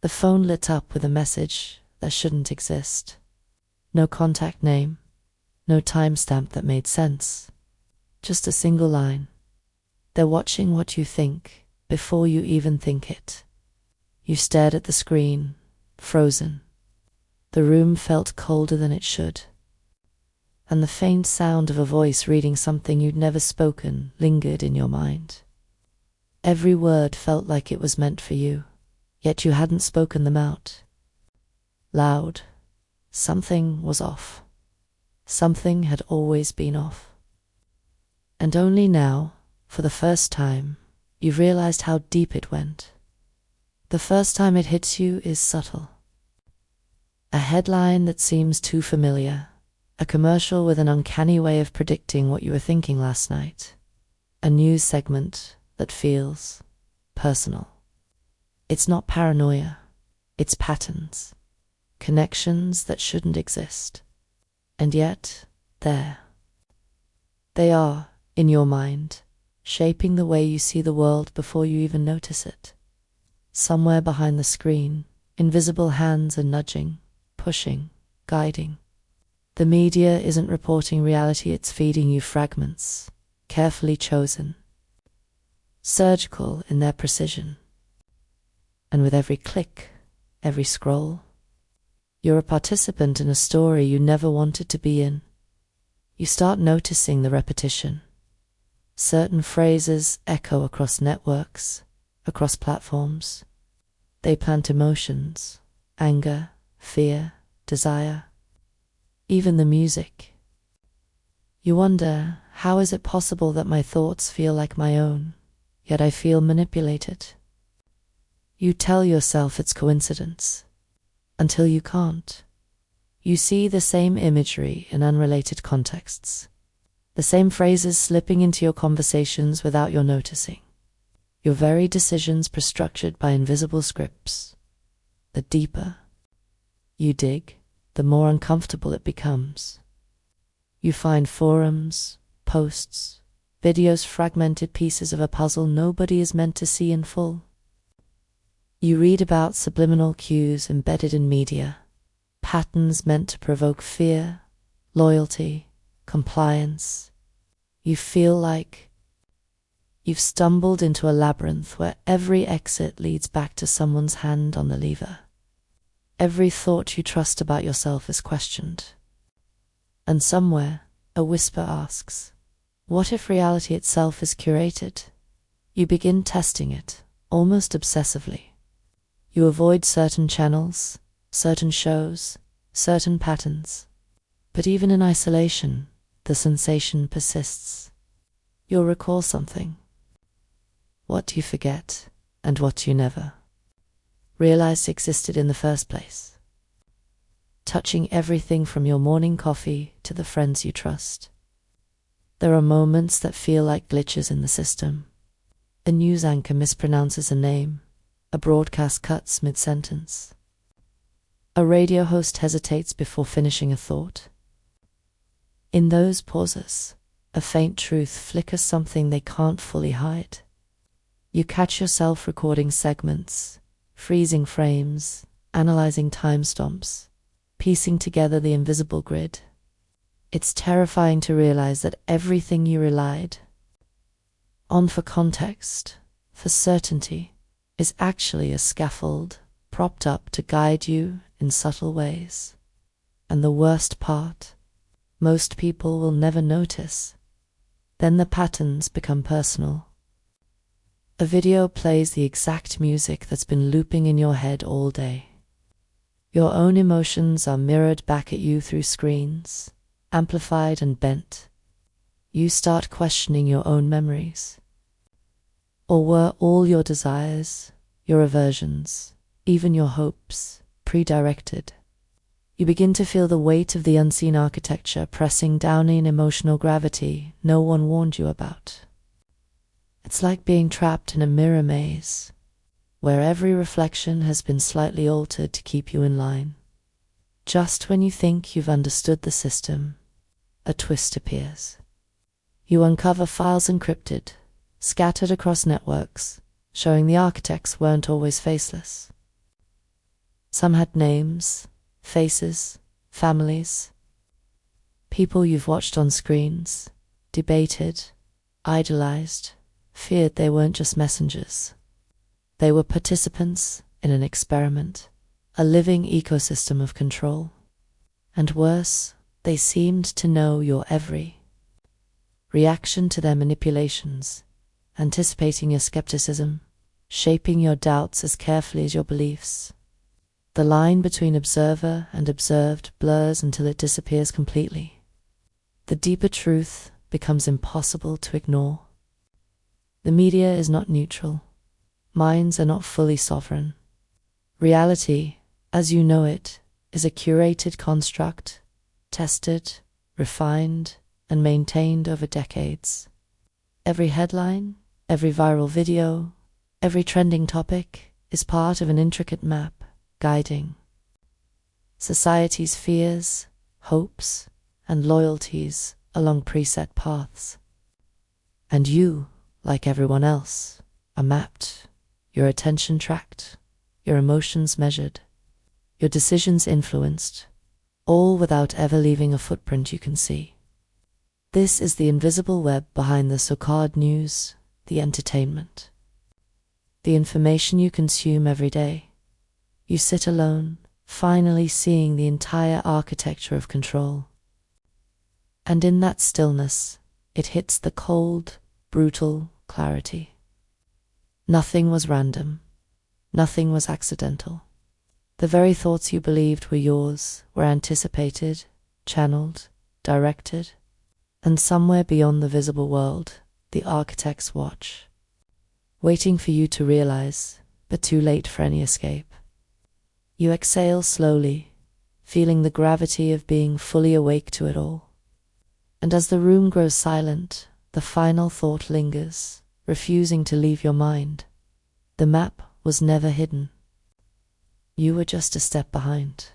The phone lit up with a message that shouldn't exist. No contact name, no timestamp that made sense. Just a single line. They're watching what you think before you even think it. You stared at the screen, frozen. The room felt colder than it should. And the faint sound of a voice reading something you'd never spoken lingered in your mind. Every word felt like it was meant for you, yet you hadn't spoken them out. Loud. Something was off. Something had always been off. And only now, for the first time, you realized how deep it went. The first time it hits you is subtle. A headline that seems too familiar. A commercial with an uncanny way of predicting what you were thinking last night. A news segment that feels personal. It's not paranoia. It's patterns. Connections that shouldn't exist. And yet, there. They are, in your mind, shaping the way you see the world before you even notice it. Somewhere behind the screen, invisible hands are nudging, pushing, guiding. The media isn't reporting reality, it's feeding you fragments, carefully chosen, surgical in their precision. And with every click, every scroll, you're a participant in a story you never wanted to be in. You start noticing the repetition. Certain phrases echo across networks, across platforms. They plant emotions, anger, fear, desire. Even the music. You wonder, how is it possible that my thoughts feel like my own, yet I feel manipulated? You tell yourself it's coincidence, until you can't. You see the same imagery in unrelated contexts, the same phrases slipping into your conversations without your noticing. Your very decisions prestructured by invisible scripts. The deeper you dig, the more uncomfortable it becomes. You find forums, posts, videos, fragmented pieces of a puzzle nobody is meant to see in full. You read about subliminal cues embedded in media, patterns meant to provoke fear, loyalty, compliance. You feel like you've stumbled into a labyrinth where every exit leads back to someone's hand on the lever. Every thought you trust about yourself is questioned. And somewhere, a whisper asks, what if reality itself is curated? You begin testing it, almost obsessively. You avoid certain channels, certain shows, certain patterns. But even in isolation, the sensation persists. You'll recall something. What do you forget, and what do you never realized existed in the first place? Touching everything from your morning coffee to the friends you trust. There are moments that feel like glitches in the system. A news anchor mispronounces a name. A broadcast cuts mid-sentence. A radio host hesitates before finishing a thought. In those pauses, a faint truth flickers something they can't fully hide. You catch yourself recording segments, freezing frames, analyzing timestamps, piecing together the invisible grid. It's terrifying to realize that everything you relied on for context, for certainty, is actually a scaffold propped up to guide you in subtle ways. And the worst part, most people will never notice. Then the patterns become personal. A video plays the exact music that's been looping in your head all day. Your own emotions are mirrored back at you through screens, amplified and bent. You start questioning your own memories. Or were all your desires, your aversions, even your hopes, pre-directed? You begin to feel the weight of the unseen architecture pressing down in emotional gravity no one warned you about. It's like being trapped in a mirror maze, where every reflection has been slightly altered to keep you in line. Just when you think you've understood the system, a twist appears. You uncover files encrypted, scattered across networks, showing the architects weren't always faceless. Some had names, faces, families, people you've watched on screens, debated, idolized, feared. They weren't just messengers. They were participants in an experiment, a living ecosystem of control. And worse, they seemed to know your every reaction to their manipulations, anticipating your skepticism, shaping your doubts as carefully as your beliefs. The line between observer and observed blurs until it disappears completely. The deeper truth becomes impossible to ignore. The media is not neutral. Minds are not fully sovereign. Reality, as you know it, is a curated construct, tested, refined, and maintained over decades. Every headline, every viral video, every trending topic is part of an intricate map guiding society's fears, hopes, and loyalties along preset paths. And you, like everyone else, are mapped, your attention tracked, your emotions measured, your decisions influenced, all without ever leaving a footprint you can see. This is the invisible web behind the so-called news, the entertainment, the information you consume every day. You sit alone, finally seeing the entire architecture of control. And in that stillness, it hits the cold, brutal clarity. Nothing was random. Nothing was accidental. The very thoughts you believed were yours were anticipated, channeled, directed, and somewhere beyond the visible world, the architects watch, waiting for you to realize, but too late for any escape. You exhale slowly, feeling the gravity of being fully awake to it all. And as the room grows silent, the final thought lingers, refusing to leave your mind. The map was never hidden. You were just a step behind.